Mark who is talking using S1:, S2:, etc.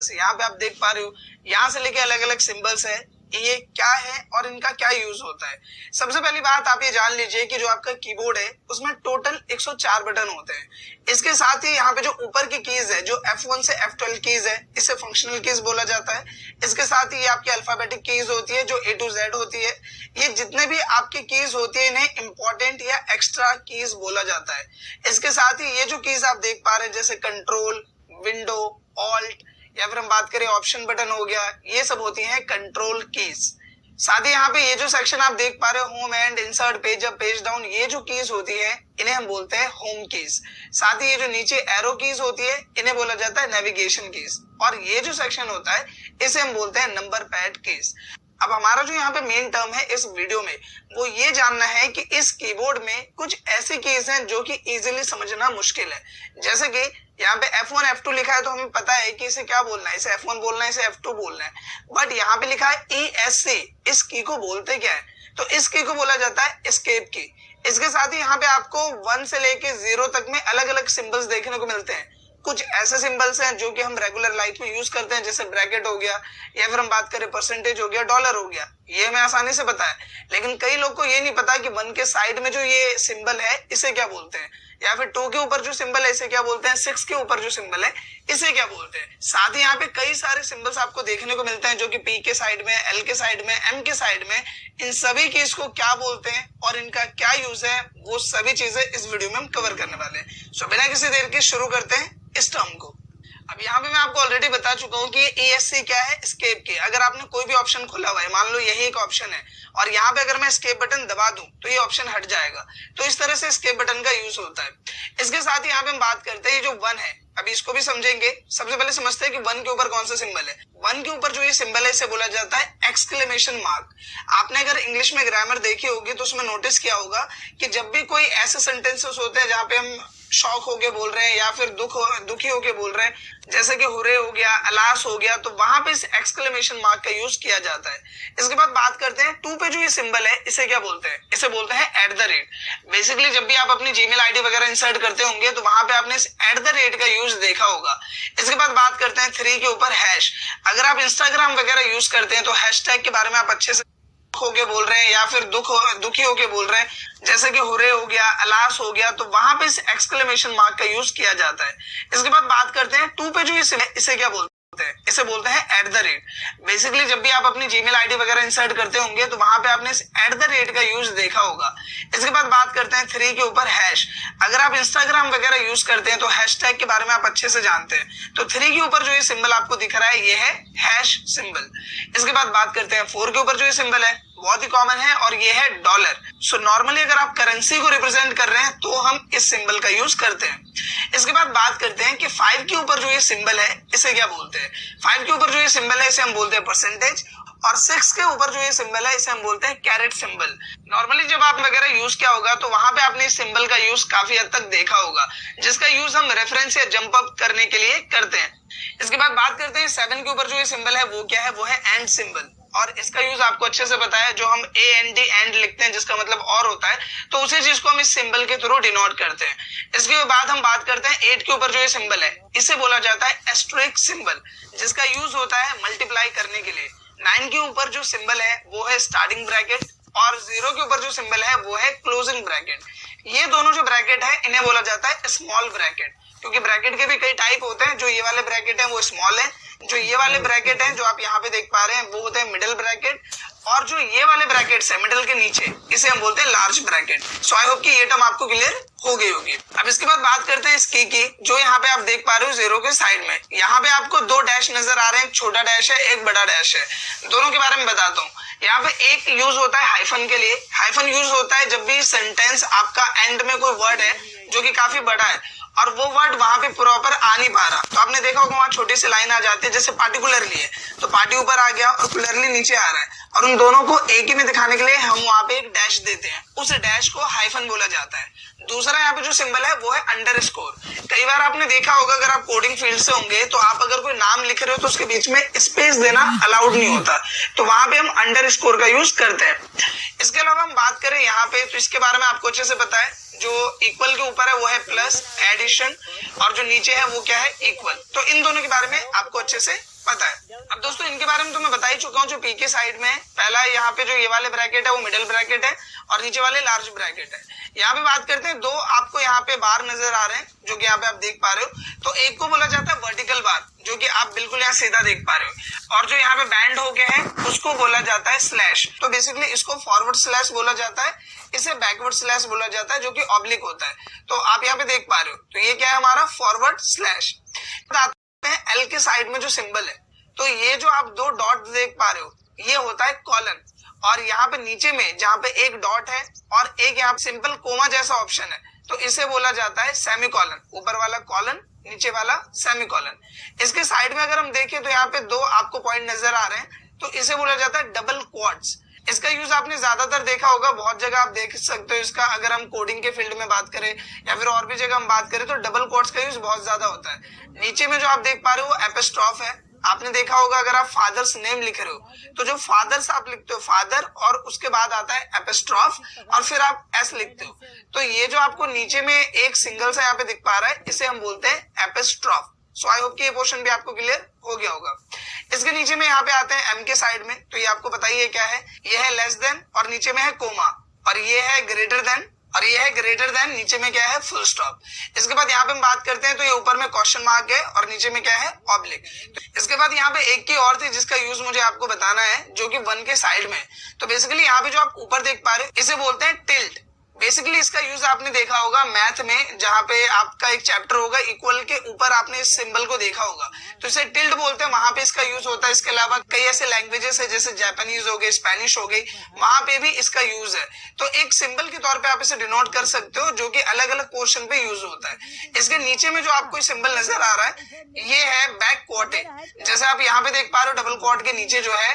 S1: यहाँ पे आप देख पा रहे हो, यहाँ से लेके अलग अलग सिंबल्स है, ये क्या है और इनका क्या यूज होता है। सबसे पहली बात आप ये जान लीजिए कि जो आपका कीबोर्ड है उसमें टोटल 104 बटन होते हैं। इसके साथ ही यहाँ पे जो ऊपर की कीज है, जो F1 से F12 कीज है, इसे फंक्शनल कीज बोला जाता है। इसके साथ ही ये आपकी अल्फाबेटिक कीज होती है जो A to Z होती है। ये जितने भी आपकी कीज होती है इन्हें इंपॉर्टेंट या एक्स्ट्रा कीज बोला जाता है। इसके साथ ही ये जो कीज आप देख पा रहे हैं जैसे कंट्रोल, विंडो, ऑल्ट या फिर हम बात करें ऑप्शन बटन हो गया, ये सब होती हैं कंट्रोल कीज। साथ ही यहाँ पे ये जो सेक्शन आप देख पा रहे हो, home and insert, page up, page down, ये जो कीज होती है इन्हें हम बोलते हैं होम कीज। साथ ही ये जो नीचे एरो कीज होती है इन्हें बोला जाता है नेविगेशन कीज। और ये जो सेक्शन होता है इसे हम बोलते हैं नंबर पैड कीज। अब हमारा जो यहाँ पे मेन टर्म है इस वीडियो में वो ये जानना है कि इस कीबोर्ड में कुछ ऐसी कीज हैं जो कि इजीली समझना मुश्किल है। जैसे कि यहाँ पे F1 F2 लिखा है तो हमें पता है कि इसे क्या बोलना है, इसे F1 बोलना है, इसे F2 बोलना है। बट यहाँ पे लिखा है ESC, इस की को बोलते क्या है? तो इस की को बोला जाता है एस्केप की। इसके साथ ही यहाँ पे आपको 1 से लेके 0 तक में अलग अलग सिंबल्स देखने को मिलते हैं। कुछ ऐसे सिंबल्स हैं जो कि हम रेगुलर लाइफ में यूज करते हैं, जैसे ब्रैकेट हो गया या फिर हम बात करें परसेंटेज हो गया, डॉलर हो गया, ये हमें आसानी से पता है। लेकिन कई लोग को ये नहीं पता कि 1 के साइड में जो ये सिंबल है इसे क्या बोलते हैं, या फिर 2 के ऊपर जो सिंबल है इसे क्या बोलते हैं, 6 के ऊपर जो सिंबल है इसे क्या बोलते हैं। साथ ही यहाँ पे कई सारे सिंबल्स आपको देखने को मिलते हैं जो कि P के साइड में, L के साइड में, M के साइड में, इन सभी चीज को क्या बोलते हैं और इनका क्या यूज है, वो सभी चीजें इस वीडियो में हम कवर करने वाले हैं। सो बिना किसी देर के शुरू करते हैं इस टर्म को। अब यहाँ पे मैं आपको ऑलरेडी बता चुका हूँ कि ये ESC क्या है, एस्केप की। अगर आपने कोई भी ऑप्शन खोला हुआ है, मान लो यही एक ऑप्शन है और यहाँ पे अगर मैं एस्केप बटन दबा दूं तो ये ऑप्शन हट जाएगा। तो इस तरह से एस्केप बटन का यूज होता है। इसके साथ ही यहाँ पे हम बात करते हैं जो 1 है, अभी इसको भी समझेंगे। सबसे पहले समझते हैं कि 1 के ऊपर कौन सा सिंबल है। 1 के ऊपर जो ये सिंबल है इसे बोला जाता है एक्सक्लेमेशन मार्क। आपने अगर इंग्लिश में ग्रामर देखी होगी तो उसमें नोटिस किया होगा कि जब भी कोई ऐसे सेंटेंसेस होते हैं जहाँ पे हम शॉक होके बोल रहे हैं या फिर दुखी होके बोल रहे हैं, जैसे कि हुरे हो गया, अलास हो गया, तो वहां पे इस एक्सक्लेमेशन मार्क का यूज किया जाता है। इसके बाद बात करते हैं 2 पे जो ये सिंबल है इसे क्या बोलते हैं, इसे बोलते हैं @ बेसिकली जब भी आप अपनी जीमेल आईडी वगैरह इंसर्ट करते होंगे तो वहां पे आपने इस @ का यूज देखा होगा। इसके बाद बात करते हैं 3 के ऊपर हैश। अगर आप इंस्टाग्राम वगैरह यूज करते हैं तो हैशटैग के बारे में आप अच्छे से होके बोल रहे हैं या फिर दुखी होके बोल रहे हैं, जैसे कि हुरे हो गया, अलास हो गया, तो वहां पे इस एक्सक्लेमेशन मार्क का यूज किया जाता है। इसके बाद बात करते हैं 2 पे जो इसे क्या बोलते हैं, इसे बोलते हैं @ बेसिकली जब भी आप अपनी जीमेल आईडी वगैरह इंसर्ट करते होंगे तो वहां पे आपने इस @ का यूज देखा होगा। इसके बाद बात करते हैं 3 के ऊपर हैश। अगर आप इंस्टाग्राम वगैरह यूज करते हैं तो हैशटैग के बारे में आप अच्छे से जानते हैं। तो 3 के ऊपर जो ये सिंबल आपको दिख रहा है ये है हैश सिंबल। इसके बाद बात करते हैं 4 के ऊपर जो ये सिंबल है, बहुत ही कॉमन है और ये है डॉलर। सो नॉर्मली अगर आप करेंसी को रिप्रेजेंट कर रहे हैं तो हम इस सिंबल का यूज करते हैं। इसके बाद बात करते हैं कि 5 के ऊपर जो ये सिंबल है इसे क्या बोलते हैं। 5 के ऊपर जो ये सिंबल है इसे हम बोलते हैं परसेंटेज, और 6 के ऊपर जो ये सिंबल है इसे हम बोलते हैं कैरेट सिंबल। नॉर्मली जब आप वगैरह यूज किया होगा तो वहां पे आपने इस सिंबल का यूज काफी हद तक देखा होगा, जिसका यूज हम रेफरेंस या जंप अप करने के लिए करते हैं। इसके बाद बात करते हैं 7 के ऊपर जो ये सिंबल है वो क्या है, वो है एंड सिंबल, और इसका यूज आपको अच्छे से पता है। जो हम AND एंड लिखते हैं जिसका मतलब और होता है, तो उसी चीज को हम इस सिंबल के थ्रू डिनोट करते हैं। इसके बाद हम बात करते हैं 8 के ऊपर जो ये सिंबल है इसे बोला जाता है एस्टेरिस्क सिंबल, जिसका यूज होता है मल्टीप्लाई करने के लिए। 9 के ऊपर जो सिंबल है वो है स्टार्टिंग ब्रैकेट, और 0 के ऊपर जो सिंबल है वो है क्लोजिंग ब्रैकेट। ये दोनों जो ब्रैकेट है इन्हें बोला जाता है स्मॉल ब्रैकेट, क्योंकि ब्रैकेट के भी कई टाइप होते हैं। जो ये वाले ब्रैकेट है वो स्मॉल है, जो ये वाले ब्रैकेट हैं जो आप यहाँ पे देख पा रहे हैं वो होते हैं मिडिल ब्रैकेट, और जो ये वाले ब्रैकेट्स है मिडिल के नीचे इसे हम बोलते हैं large bracket. So I hope कि ये टर्म आपको क्लियर हो गई होगी। अब इसके बाद बात करते हैं इस की जो यहाँ पे आप देख पा रहे हो 0 के साइड में, यहाँ पे आपको 2 डैश नजर आ रहे हैं, एक छोटा डैश है, एक बड़ा डैश है। दोनों के बारे में बताता हूँ। यहाँ पे एक यूज होता है हाइफन के लिए। हाइफन यूज होता है जब भी सेंटेंस आपका एंड में कोई वर्ड है जो कि काफी बड़ा है और वो वर्ड वहां पे प्रॉपर आ नहीं पा रहा, तो आपने देखा होगा वहां छोटी सी लाइन आ जाती है, जैसे पार्टिकुलरली है तो पार्टी ऊपर आ गया और कुलरली नीचे आ रहा है, और उन दोनों को एक ही में दिखाने के लिए हम वहां पे एक डैश देते हैं, उस डैश को हाइफन बोला जाता है। दूसरा यहाँ पे जो सिंबल है वो है अंडरस्कोर। कई बार आपने देखा होगा अगर आप कोडिंग फील्ड से होंगे तो आप अगर कोई नाम लिख रहे हो तो उसके बीच में स्पेस देना अलाउड नहीं होता, तो वहां पे हम अंडरस्कोर का यूज करते हैं। इसके अलावा हम बात करें यहाँ पे, तो इसके बारे में आपको अच्छे से पता है, जो इक्वल के ऊपर है वो है प्लस, एडिशन, और जो नीचे है वो क्या है, इक्वल। तो इन दोनों के बारे में आपको अच्छे से पता है। अब दोस्तों इनके बारे में तो मैं बता ही चुका हूँ। जो पी के साइड में है, पहला यहाँ पे जो ये वाले ब्रैकेट है वो मिडिल ब्रैकेट है और नीचे वाले लार्ज ब्रैकेट है। यहाँ पे बात करते हैं, दो आपको यहाँ पे बार नजर आ रहे हैं जो कि यहाँ पे आप देख पा रहे हो। तो एक को बोला जाता है वर्टिकल बार, जो कि आप बिल्कुल यहाँ सीधा देख पा रहे हो, और जो यहाँ पे बैंड हो गया है उसको बोला जाता है स्लैश। तो बेसिकली इसको फॉरवर्ड स्लैश बोला जाता है, इसे बैकवर्ड स्लैश बोला जाता है, जो कि ऑब्लिक होता है। तो आप यहाँ पे देख पा रहे हो, तो ये क्या है हमारा फॉरवर्ड स्लैश। एल के साइड में जो सिंबल है, तो ये जो आप दो डॉट देख पा रहे हो ये होता है कॉलन, और यहाँ पे नीचे में जहाँ पे एक डॉट है और एक यहाँ पे सिंपल कोमा जैसा ऑप्शन है, तो इसे बोला जाता है सेमीकोलन। ऊपर वाला कॉलन, नीचे वाला सेमीकोलन। इसके साइड में अगर हम देखें तो यहाँ पे दो आपको पॉइंट नजर आ रहे हैं, तो इसे बोला जाता है डबल क्वाड्स। इसका यूज आपने ज्यादातर देखा होगा, बहुत जगह आप देख सकते हो इसका। अगर हम कोडिंग के फील्ड में बात करें या फिर और भी जगह हम बात करें, तो डबल क्वाड्स का यूज बहुत ज्यादा होता है। नीचे में जो आप देख पा रहे हो वो एपिस्ट्रॉफ है। आपने देखा होगा अगर आप फादर्स नेम लिख रहे हो, तो जो फादर्स आप लिखते हो फादर, और उसके बाद आता है एपिस्ट्रॉफ, और फिर आप एस लिखते हो। तो ये जो आपको नीचे में एक सिंगल सा यहाँ पे दिख पा रहा है, इसे हम बोलते हैं एपिस्ट्रॉफ। सो आई होप कि ये पोर्शन भी आपको क्लियर हो गया होगा। इसके नीचे में यहाँ पे आते हैं एम के साइड में, तो ये आपको पता ही है क्या है, ये है लेस देन, और नीचे में है कोमा, और ये है ग्रेटर देन, और ये है ग्रेटर देन, नीचे में क्या है फुल स्टॉप। इसके बाद यहाँ पे हम बात करते हैं, तो ये ऊपर में क्वेश्चन मार्क है और नीचे में क्या है ऑब्लिक। इसके बाद यहाँ पे एक की और थी जिसका यूज मुझे आपको बताना है, जो कि 1 के साइड में। तो बेसिकली यहाँ पे जो आप ऊपर देख पा रहे हो इसे बोलते हैं टिल्ट। बेसिकली इसका यूज आपने देखा होगा मैथ में, जहां पे आपका एक चैप्टर होगा इक्वल के ऊपर आपने इस सिंबल को देखा होगा, तो इसे टिल्ट बोलते हैं, वहां पे इसका यूज होता है। इसके अलावा कई ऐसे लैंग्वेजेस है जैसे जापानीज हो गए, स्पेनिश हो गई, वहां पे भी इसका यूज है। तो एक सिंबल के तौर पे आप इसे डिनोट कर सकते हो, जो कि अलग अलग पोर्शन पे यूज होता है। इसके नीचे में जो आपको सिंबल नजर आ रहा है ये है बैक क्वार्टे। जैसे आप यहाँ पे देख पा रहे हो, डबल क्वार्ट के नीचे जो है